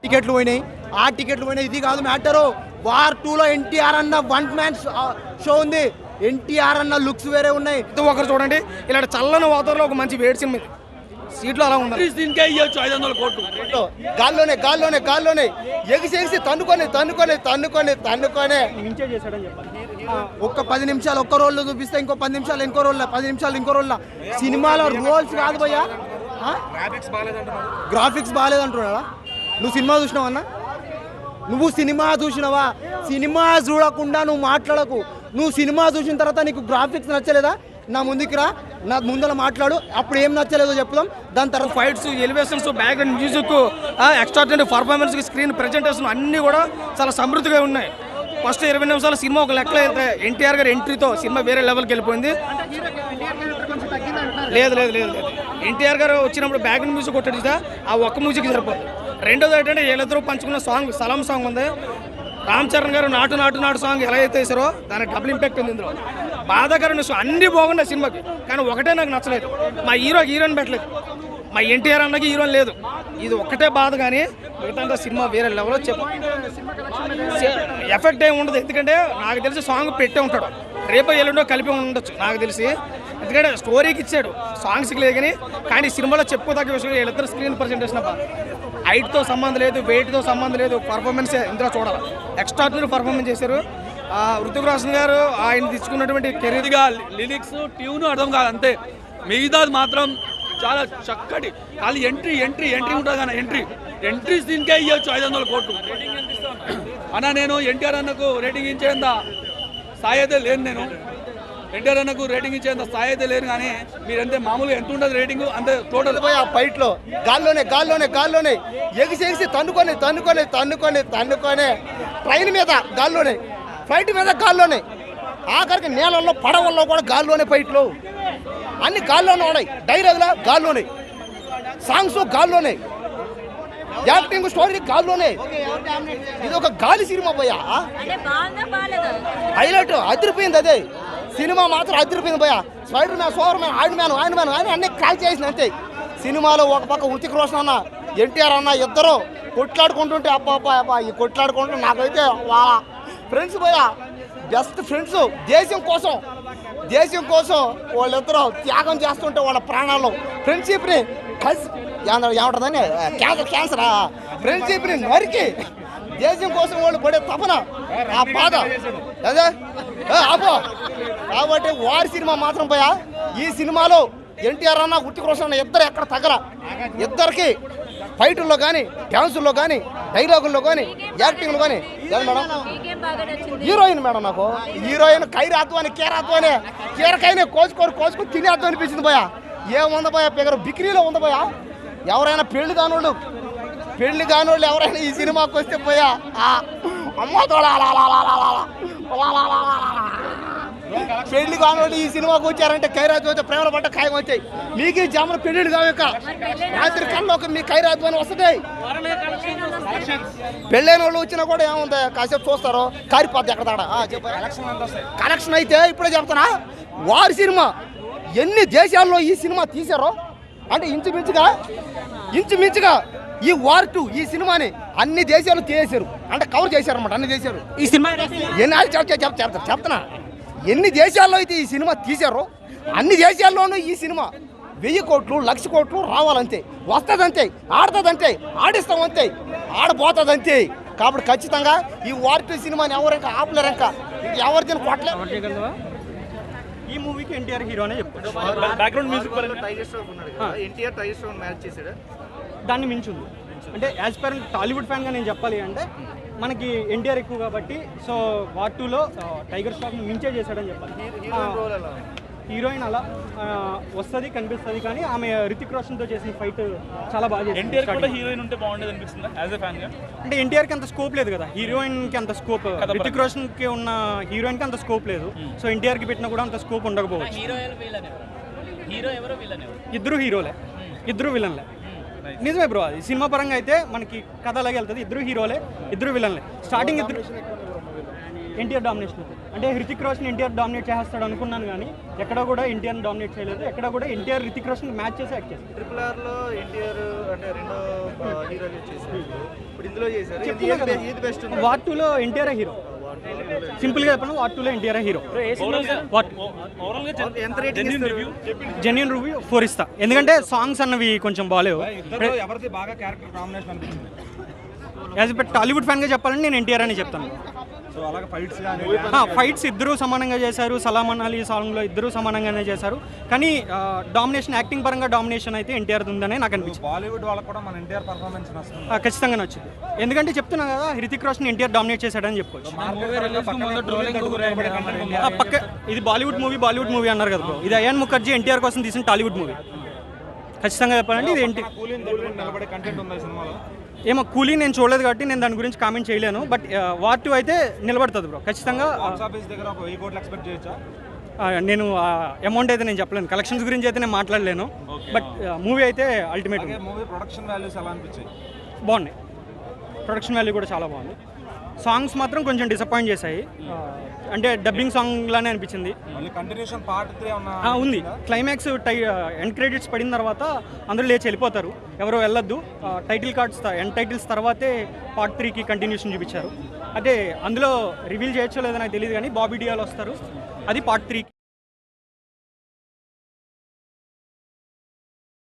టికెట్లు పోయినాయి, ఆ టికెట్లు పోయినాయి. ఇది కాదు మ్యాటరు. వార్ 2లో ఎన్టీఆర్ అన్న వన్ మ్యాన్ షో ఉంది. ఎన్టీఆర్ అన్న లుక్స్ వేరే ఉన్నాయి. ఒకరు చూడండి, ఇలాంటి చల్లని వాతావరణంలో ఒక మంచి వేడి సినిమా సీట్లు అలా ఉండాలి. దీనికే ఇవ్వచ్చు 500 కోట్లు. గాల్లోనే గాల్లోనే గాల్లోనే ఎగిసి తన్నుకొని ఒక్క 10 నిమిషాలు ఒక్క రోల్లో చూపిస్తే ఇంకో 10 నిమిషాలు ఇంకో రోల్లో, 10 నిమిషాలు ఇంకో రోల్లో. సినిమాలో రోల్స్ కాదు భయ్యా, గ్రాఫిక్స్ బాగాలేదంటున్నాడా? నువ్వు సినిమా చూసినావన్నా? నువ్వు సినిమా చూసినావా? సినిమా చూడకుండా నువ్వు మాట్లాడకు. నువ్వు సినిమా చూసిన తర్వాత నీకు గ్రాఫిక్స్ నచ్చలేదా? నా ముందుకు రా, నా ముందర మాట్లాడు. అప్పుడు ఏం నచ్చలేదో చెప్తాం. దాని తర్వాత fights, elevations, background music, extraordinary performance, screen presentation అన్నీ కూడా చాలా సమృద్ధిగా ఉన్నాయి. ఫస్ట్ 20 నిమిషాల సినిమా ఒక లెక్కలో అయితే ఎన్టీఆర్ గారి ఎంట్రీతో సినిమా వేరే లెవెల్కి వెళ్ళిపోయింది. లేదు ఎన్టీఆర్ గారు వచ్చినప్పుడు బ్యాక్గ్రౌండ్ మ్యూజిక్ కొట్టేది ఆ ఒక్క మ్యూజిక్ సరిపోతుంది. రెండోది ఏంటంటే వీళ్ళిద్దరూ పంచుకున్న సాంగ్ సలాం సాంగ్ ఉంది. రామ్ చరణ్ గారు నాటు నాటు నాటు సాంగ్ ఎలా అయితే వేసారో దానికి డబుల్ ఇంపాక్ట్ ఉంది ఇందులో. బాధాకరమైన అన్నీ బాగున్నాయి సినిమాకి, కానీ ఒకటే నాకు నచ్చలేదు. మా హీరోయిన్ పెట్టలేదు, మా ఎన్టీఆర్ అన్నకి హీరోయిన్ లేదు. ఇది ఒక్కటే బాధ, కానీ మిగతా సినిమా వేరే లెవెల్లో ఎఫెక్ట్ ఏమి ఉండదు. ఎందుకంటే నాకు తెలిసి సాంగ్ పెట్టే ఉంటాడు, రేపు ఎల్లుండో కలిపి ఉండొచ్చు నాకు తెలిసి. ఎందుకంటే స్టోరీకి ఇచ్చాడు, సాంగ్స్కి లేదు. కానీ సినిమాలో చెప్పుకోదగ్గ విషయం వీళ్ళిద్దరు స్క్రీన్ ప్రజెంటేషన్ హైట్తో సంబంధం లేదు, వెయిట్తో సంబంధం లేదు, పర్ఫార్మెన్స్ ఇందులో చూడాలి. ఎక్స్ట్రాడినరీ పర్ఫార్మెన్స్ చేశారు. ఋతిక్ రోషన్ గారు ఆయన తీసుకున్నటువంటి కెరీర్గా లిరిక్స్ ట్యూన్ అర్థం కాదు అంతే, మిగతాది మాత్రం చాలా చక్కటి. ఖాళీ ఎంట్రీ ఉంటుంది కానీ ఎంట్రీ దీనికే ఇవ్వచ్చు 500 కోట్లు. అన్న నేను ఎన్టీఆర్ అన్నకు రేటింగ్ ఇచ్చేంత స్థాయి అయితే లేను. నేను ఎన్టీఆర్ అన్నకు రేటింగ్ ఇచ్చేంత స్థాయి అయితే లేను, కానీ మీరంతే మామూలుగా ఎంత ఉంటుంది రేటింగ్ అంతే టోటల్. ఆ ఫైట్లో గాల్లోనే ఎగిసి తన్నుకొని ట్రైన్ మీద గాల్లోనే, ఫ్లైట్ మీద గాల్లోనే, ఆఖరికి నేలల్లో పడవల్లో కూడా గాల్లోనే. ఫైట్లు అన్ని గాల్లోనే ఉన్నాయి, డైలాగులా గాల్లోనే, సాంగ్స్ గాల్లోనే, యాక్టింగ్ స్టోరీ గాల్లోనే. ఇది ఒక గాలి సినిమా పోయా. హైలైట్ అదిరిపోయింది అదే సినిమా, మాత్రం అదిరిపోయింది పోయా. స్పైడర్ మ్యాన్, సూపర్ మ్యాన్, ఆయన మ్యాన్ అన్ని కాల్ చేసిన అంతే. సినిమాలో ఒక పక్క ఋతిక్ రోషన్ అన్న, ఎన్టీఆర్ అన్న ఇద్దరు కొట్లాడుకుంటుంటే అబ్బా ఈ కొట్లాడుకుంటూ నాకైతే వాళ్ళ ఫ్రెండ్స్ పోయా, బెస్ట్ ఫ్రెండ్స్. దేశం కోసం వాళ్ళిద్దరూ త్యాగం చేస్తుంటే వాళ్ళ ప్రాణాల్లో ఫ్రెండ్షిప్ని కలిసి ఏమంటుందని క్యాన్సరా ఫ్రెండ్షిప్ని నరికి దేశం కోసం వాళ్ళు పడే తపన, ఆ బాధ అదే ఆపో. కాబట్టి వారి సినిమా మాత్రం పోయా. ఈ సినిమాలో ఎన్టీఆర్ అన్న, ఋతిక్ రోషన్ అన్న ఇద్దరు ఎక్కడ తగ్గర. ఇద్దరికి ఫైటుల్లో కానీ, డ్యాన్సుల్లో కానీ, డైలాగుల్లో కానీ, యాక్టింగ్లో కానీ. మేడం హీరోయిన్ మేడం, నాకు హీరోయిన్ కైరాత్వాని కీరకాయనే కోసుకొని తినేద్దాం అనిపించింది పోయా. ఏముంది పోయా, పిగరు బిక్రీలో ఉంది పోయా. ఎవరైనా పెళ్లి కానోళ్ళు ఎవరైనా ఈ సినిమాకి వస్తే పోయా అమ్మతో పెళ్లి కానోళ్ళు ఈ సినిమాకి వచ్చారంటే ఖైరాత్ వచ్చే ప్రేమల పట్ట ఖాయం వచ్చాయి. మీకు ఈ జామున పెళ్లిళ్ళు కావక రాత్రి కల్లోకి మీ ఖైరాత్ అని వస్తాయి. పెళ్ళైన వాళ్ళు వచ్చినా కూడా ఏముంది, కాసేపు చూస్తారు, కారిపోద్ది ఎక్కడ తాడ. కలెక్షన్ అయితే ఇప్పుడే చెప్తానా, వారి సినిమా ఎన్ని దేశాల్లో ఈ సినిమా తీశారో అంటే ఇంచుమించుగా ఈ వార్ 2 ఈ సినిమాని అన్ని దేశాలు తీసేశారు, అంటే కవర్ చేశారు అన్నమాట. అన్ని దేశాలు ఈ సినిమా చెప్తున్నా, ఎన్ని దేశాల్లో అయితే ఈ సినిమా తీశారో అన్ని దేశాల్లోనూ ఈ సినిమా 1000 కోట్లు 1,00,000 కోట్లు రావాలంతే, వస్తుందంతే, ఆడుతుందంతే, ఆడిస్తామంతే, ఆడబోతుందంతే. కాబట్టి ఖచ్చితంగా ఈ వార్ 2 సినిమాని ఎవరింకా ఆపలేరు, ఎవరు దీన్ని కొట్టలేరు. ఈ మూవీకి ఎన్టీఆర్ హీరోనే చెప్తాడు. Background music NTR tiger match చేశాడు, దాన్ని మించింది. అంటే యాజ్ పర్ టాలీవుడ్ ఫ్యాన్గా నేను చెప్పాలి అంటే మనకి ఎన్టీఆర్ ఎక్కువ కాబట్టి, సో వార్ 2లో టైగర్ ష్రాఫ్ని మించే చేశాడని చెప్పాలి. హీరోయిన్ అలా వస్తుంది కనిపిస్తుంది, కానీ ఆమె రితిక్ రోషన్తో చేసిన ఫైట్ చాలా బాగా చేసింది. ఎన్టీఆర్ కూడా హీరోయిన్ ఉంటే బాగుండేది అనిపిస్తుంది యాజ్ ఎ ఫ్యాన్ గా. అంటే ఎన్టీఆర్కి అంత స్కోప్ లేదు కదా, హీరోయిన్కి అంత స్కోప్, రితిక్ రోషన్కి ఉన్న హీరోయిన్కి అంత స్కోప్ లేదు. సో ఎన్టీఆర్కి పెట్టినా కూడా అంత స్కోప్ ఉండకపోవచ్చు. ఇద్దరు హీరోలే, ఇద్దరు విలన్లే. నిజమే బ్రో, అది సినిమా పరంగా అయితే మనకి కథ అలాగే వెళ్తుంది. ఇద్దరు హీరోలే, ఇద్దరు విలన్లే. స్టార్టింగ్ ఇద్దరు ఎన్టీఆర్ డామినేషన్ అవుతుంది. అంటే హృతిక్ రోషన్ ఎన్టీఆర్ డామినేట్ చేస్తాడు అనుకున్నాను, కానీ ఎక్కడ కూడా ఎన్టీఆర్ డామినేట్ చేయలేదు. ఎక్కడ కూడా ఎన్టీఆర్ హృతిక్ రోషన్ మ్యాచ్ చేసి యాక్ట్ చేశారు. ట్రిపుల్ ఆర్లో ఎన్టీఆర్ అంటే రెండో హీరోలు చేశారు, ఇప్పుడు ఇందులో చేశారు. ఇది బెస్ట్. వార్ 2లో ఎన్టీఆర్ హీరో. సింపుల్గా చెప్పను, వార్ 2లో ఎన్టీఆర్ హీరో. ఎంత రేటింగ్ ఇస్తారు? జెన్యూన్ రివ్యూ 4 ఇస్తా, ఎందుకంటే సాంగ్స్ అన్నవి కొంచెం బాగాలేవు. ఎవరిది బాగా క్యారెక్టర్ కాంబినేషన్ అనిపించింది? యాజ్ ఎ టాలీవుడ్ ఫ్యాన్గా చెప్పాలంటే నేను ఎన్టీఆర్ అని చెప్తాను. సో అలాగే ఫైట్స్ కానీ ఫైట్స్ ఇద్దరూ సమానంగా చేశారు. సలాం అలీ సాంగ్లో ఇద్దరూ సమానంగానే చేశారు. కానీ డామినేషన్, యాక్టింగ్ పరంగా డామినేషన్ అయితే ఎన్టీఆర్ ఉందనే నాకు అనిపించింది. బాలీవుడ్ వాళ్ళకి కూడా మన ఎన్టీఆర్ పర్ఫార్మెన్స్ నచ్చుతుంది. ఖచ్చితంగా నచ్చింది, ఎందుకంటే చెప్తున్నా కదా, హృతిక్ రోషన్ ఎన్టీఆర్ డామినేట్ చేశాడని చెప్పుకోవచ్చు. పక్క ఇది బాలీవుడ్ మూవీ అన్నారు కదా బ్రో, ఇది అయాన్ ముఖర్జీ ఎన్టీఆర్ కోసం తీసిన టాలీవుడ్ మూవీ. ఖచ్చితంగా చెప్పాలంటే ఇది ఏంటి నిలబడే కంటెంట్ ఉంది సినిమాలో. ఏమో కూలీ నేను చూడలేదు కాబట్టి నేను దాని గురించి కామెంట్ చేయలేను. బట్ వార్ 2 అయితే నిలబడుతుంది బ్రో ఖచ్చితంగా. బాక్స్ ఆఫీస్ దగ్గర ఒక 1000 కోట్లు ఎక్స్పెక్ట్ చేయొచ్చా? నేను అమౌంట్ అయితే నేను చెప్పలేను, కలెక్షన్స్ గురించి అయితే నేను మాట్లాడలేను. బట్ మూవీ అయితే అల్టిమేట్. మూవీ ప్రొడక్షన్ వాల్యూస్ ఎలా అనిపించాయి? బాగున్నాయి, ప్రొడక్షన్ వాల్యూ కూడా చాలా బాగుంది. సాంగ్స్ మాత్రం కొంచెం డిసప్పాయింట్ చేశాయి, అంటే డబ్బింగ్ సాంగ్ లానే అనిపించింది. మళ్ళీ కంటిన్యూషన్ పార్ట్ 3 ఉంది. క్లైమాక్స్ ఎండ్ క్రెడిట్స్ పడిన తర్వాత అందరూ లేచి వెళ్ళిపోతారు, ఎవరో వెళ్ళొద్దు. టైటిల్ కార్డ్స్ ఎండ్ టైటిల్స్ తర్వాతే పార్ట్ 3కి కంటిన్యూషన్ చూపించారు. అదే అందులో రివీల్ చేయొచ్చో లేదో నాకు తెలియదు, కానీ బాబీ డియాల్ వస్తారు, అది పార్ట్ 3కి.